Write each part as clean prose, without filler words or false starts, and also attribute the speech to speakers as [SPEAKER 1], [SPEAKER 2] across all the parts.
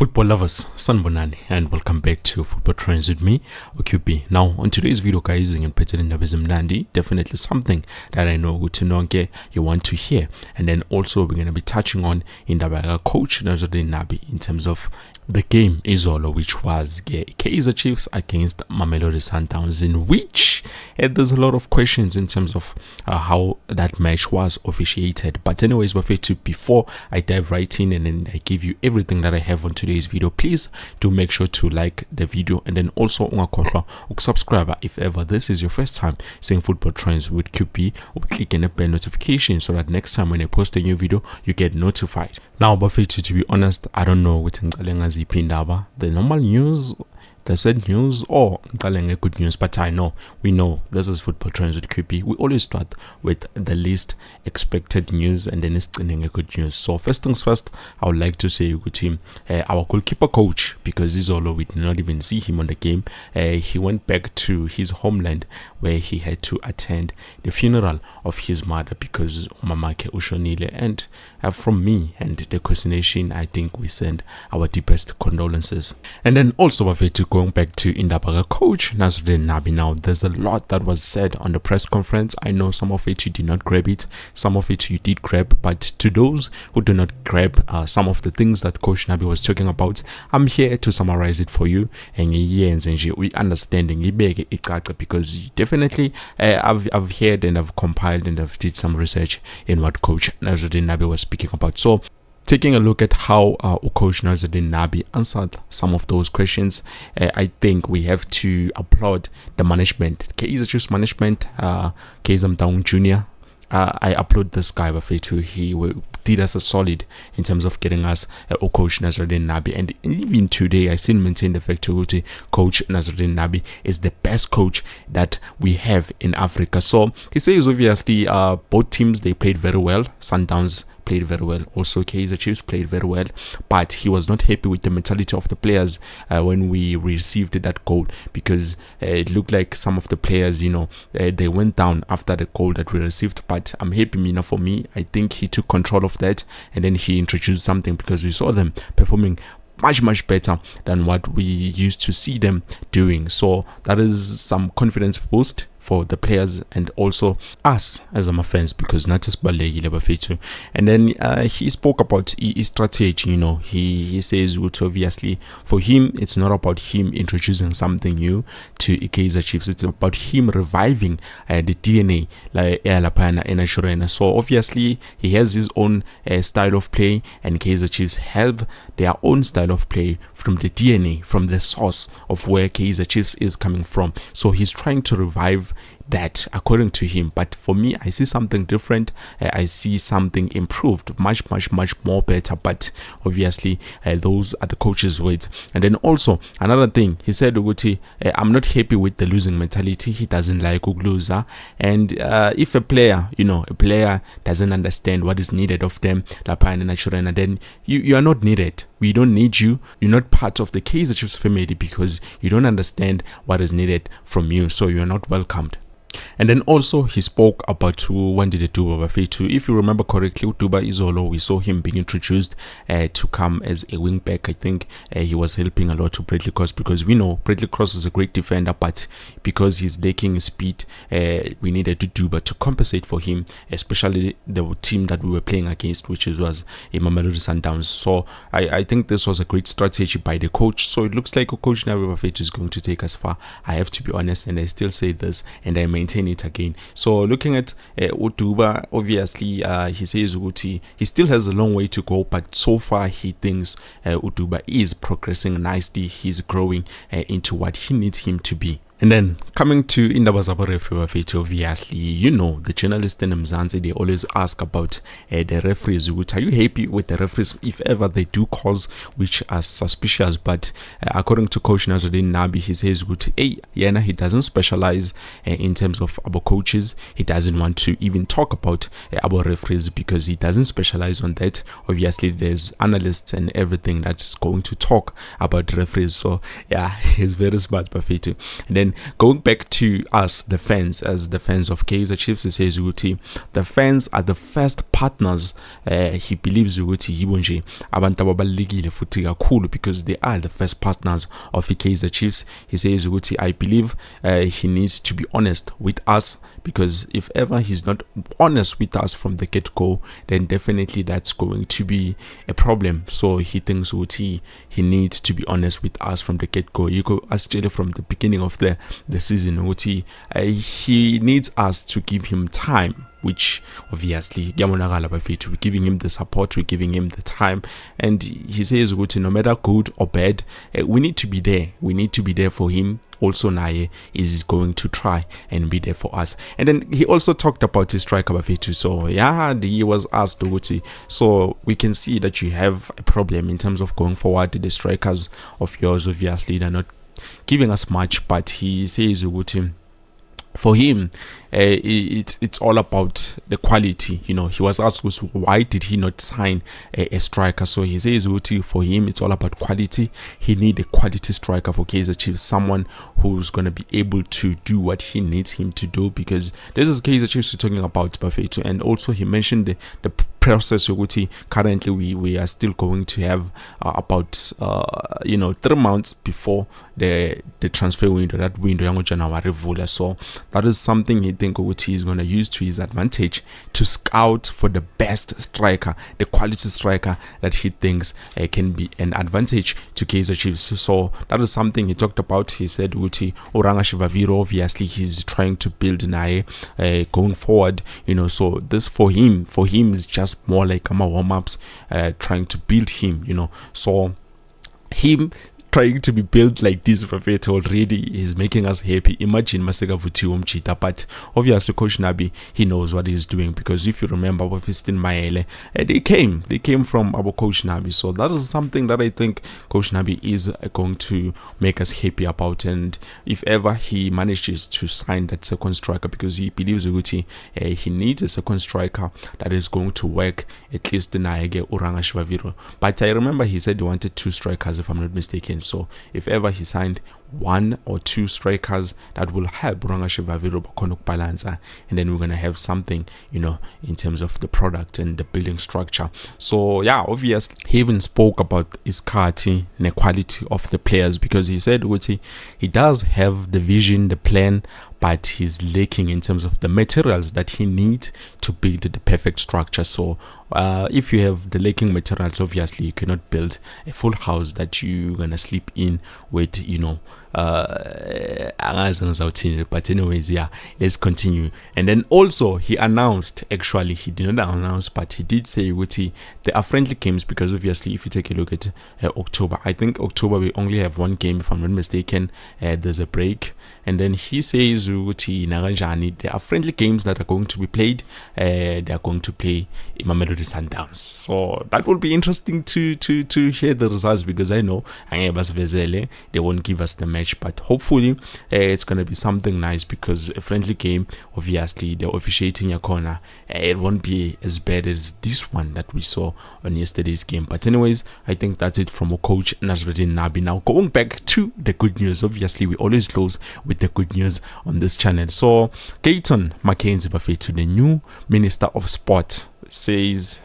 [SPEAKER 1] Football lovers, sanibonani and welcome back to Football Trends with me, OQB. Now, on today's video, guys, definitely something that I know you want to hear. And then also we're going to be touching on coach Nazardine Nabi in terms of the game Izolo, which was Kaizer Chiefs against Mamelodi Sundowns, in which there's a lot of questions in terms of how that match was officiated. But anyways, before I dive right in and then I give you everything that I have on today's video, please do make sure to like the video and then also subscribe if ever this is your first time seeing Football Trends with QP, or click on the bell notification so that next time when I post a new video you get notified. Now, to be honest, I don't know what the normal news, the sad news, or good news, but we know this is Football Trends with QP. We always start with the least expected news and then it's good news. So first things first, I would like to say with him, our goalkeeper coach, because Izolo we did not even see him on the game. He went back to his homeland where he had to attend the funeral of his mother because Mamake Ushonile, and from me and the Kwesi Nation, I think we send our deepest condolences. And then also going back to Indabaga coach Nazardine Nabi. Now, there's a lot that was said on the press conference. I know some of it you did not grab it, some of it you did grab, but to those who do not grab some of the things that Coach Nabi was talking about, I'm here to summarize it for you and we understanding because definitely I've heard and I've compiled and I've did some research in what Coach Nazardine Nabi was speaking about. So taking a look at how Coach Nazardine Nabi answered some of those questions, I think we have to applaud the management, Kaizer Chiefs management, Kaizer McKenzie Jr. I applaud this guy, he did us a solid in terms of getting us Coach Nazardine Nabi, and even today I still maintain the fact that Coach Nazardine Nabi is the best coach that we have in Africa. So he says obviously both teams, they played very well. Sundowns played very well, also Kaizer Chiefs played very well, but he was not happy with the mentality of the players when we received that goal, because it looked like some of the players, they went down after the goal that we received. But I'm happy, for me, I think he took control of that and then he introduced something, because we saw them performing much better than what we used to see them doing. So that is some confidence boost for the players and also us as fans, because not just Balegi Lebafetu. And then he spoke about his strategy. He says obviously for him it's not about him introducing something new to Kaizer Chiefs, it's about him reviving the DNA like. So obviously he has his own style of play, and Kaizer Chiefs have their own style of play from the DNA, from the source of where Kaizer Chiefs is coming from. So he's trying to revive that according to him, but for me I see something different. I see something improved, much more better, but obviously those are the coach's words. And then also another thing he said, I'm not happy with the losing mentality. He doesn't like loser, and if a player doesn't understand what is needed of them, then you are not needed. We don't need you. You're not part of the Kaizer Chiefs family because you don't understand what is needed from you, so you're not welcomed. And then also he spoke about when did Duba Bafetu. If you remember correctly, Duba Izolo, we saw him being introduced to come as a wing back. I think he was helping a lot to Bradley Cross, because we know Bradley Cross is a great defender, but because he's lacking speed, we needed to Duba to compensate for him, especially the team that we were playing against, which was Mamelodi Sundowns. So I think this was a great strategy by the coach. So it looks like Coach Nabi Bafetu is going to take us far. I have to be honest, and I still say this and I maintain it again. So looking at Utuba, obviously he says he still has a long way to go, but so far he thinks Utuba is progressing nicely. He's growing into what he needs him to be. And then coming to Indaba Zabo referee, obviously, the journalists in Mzansi, they always ask about the referees. Are you happy with the referees if ever they do calls which are suspicious? But according to Coach Nazardine Nabi, he says, he doesn't specialize in terms of our coaches. He doesn't want to even talk about our referees because he doesn't specialize on that. Obviously, there's analysts and everything that's going to talk about referees. So yeah, he's very smart, Bafetu. And then then going back to us, the fans, as the fans of Kaizer Chiefs, he says ukuthi the fans are the first partners. He believes ukuthi yibo nje abantu ababalekile futhi kakhulu because they are the first partners of Kaizer Chiefs. He says ukuthi I believe he needs to be honest with us, because if ever he's not honest with us from the get-go, then definitely that's going to be a problem. So he thinks ukuthi he needs to be honest with us from the get-go. You go Australia from the beginning of the season ukuthi he needs us to give him time, which obviously we're giving him the support, we're giving him the time, and he says no matter good or bad, we need to be there for him. Also Naye is going to try and be there for us. And then he also talked about his striker Bafetu. So yeah, he was asked so we can see that you have a problem in terms of going forward. The strikers of yours, obviously they're not giving us much, but he says for him, it's all about the quality. He was asked why did he not sign a striker. So he says for him it's all about quality. He need a quality striker for Kaizer Chiefs, someone who's going to be able to do what he needs him to do, because this is Kaizer Chiefs we're talking about, Buffeto. And also he mentioned the process. Currently we are still going to have about 3 months before the transfer window, that window yango January. So that is something he think he's going to use to his advantage to scout for the best striker, the quality striker that he thinks can be an advantage to Kaizer Chiefs. So that is something he talked about. He said Oranga Shivaviro, obviously he's trying to build Naye going forward, so this for him is just more like warm-ups, trying to build him, so him trying to be built like this Prophet already is making us happy. Imagine Masega Vuti Umchita, but obviously Coach Nabi, he knows what he's doing, because if you remember Fistin Maele, they came from our Coach Nabi. So that is something that I think Coach Nabi is going to make us happy about. And if ever he manages to sign that second striker, because he believes he needs a second striker that is going to work at least in Naege Oranga Shivaviro. But I remember he said he wanted 2 strikers, if I'm not mistaken. So if ever he signed 1 or 2 strikers, that will help Oranga Shivaviro Bakonuk Balanza, and then we're gonna have something, in terms of the product and the building structure. So yeah, obviously he even spoke about Iskati and the quality of the players, because he said he does have the vision, the plan, but he's lacking in terms of the materials that he needs to build the perfect structure. So if you have the lacking materials, obviously you cannot build a full house that you're gonna sleep in with, but anyways, yeah, let's continue. And then also he announced, actually he did not announce, but he did say there are friendly games, because obviously if you take a look at October, I think October we only have 1 game, if I'm not mistaken. There's a break, and then he says there are friendly games that are going to be played. They are going to play Mamelodi Sundowns, so that will be interesting to hear the results, because I know they won't give us the match, but hopefully it's going to be something nice, because a friendly game, obviously the officiating your corner, it won't be as bad as this one that we saw on yesterday's game. But anyways, I think that's it from our coach Nasruddin Nabi. Now going back to the good news, obviously we always close with the good news on this channel. So Gayton MecKenzie, to the new Minister of Sport, says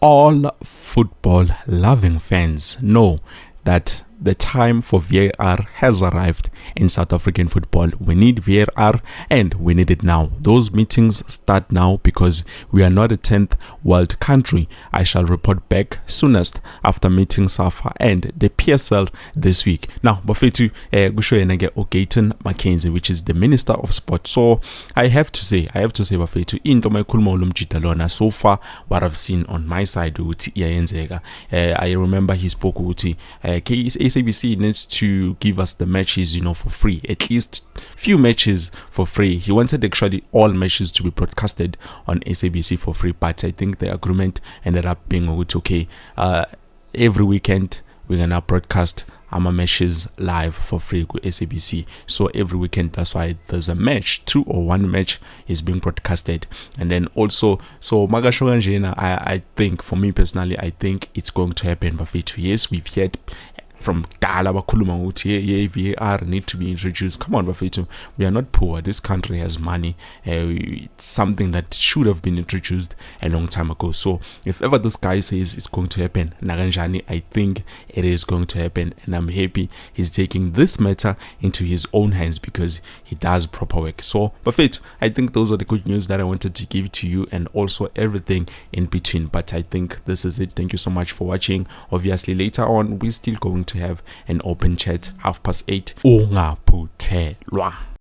[SPEAKER 1] all football loving fans know that the time for VAR has arrived in South African football. We need VAR, and we need it now. Those meetings start now, because we are not a 10th world country. I shall report back soonest after meeting SAFA and the PSL this week. Now, Bafetu Gayton MecKenzie, which is the Minister of Sport. So I have to say, Bafetu, into my kulma so far, what I've seen on my side, I remember he spoke with SABC needs to give us the matches, for free, at least few matches for free. He wanted actually all matches to be broadcasted on SABC for free, but I think the agreement ended up being okay. Every weekend we're gonna broadcast our matches live for free with SABC. So every weekend, that's why there's a match, 2 or 1 match is being broadcasted. And then also, so Magashoganjena, I think, for me personally, I think it's going to happen. But yes, we've had from Dala bakhuluma ukuthi VAR need to be introduced. Come on, bafethu, we are not poor. This country has money. It's something that should have been introduced a long time ago. So if ever this guy says it's going to happen, Naganjani, I think it is going to happen, and I'm happy he's taking this matter into his own hands because he does proper work. So bafethu, I think those are the good news that I wanted to give to you, and also everything in between. But I think this is it. Thank you so much for watching. Obviously later on we're still going to have an open chat 8:30. Ungaphuthelwa.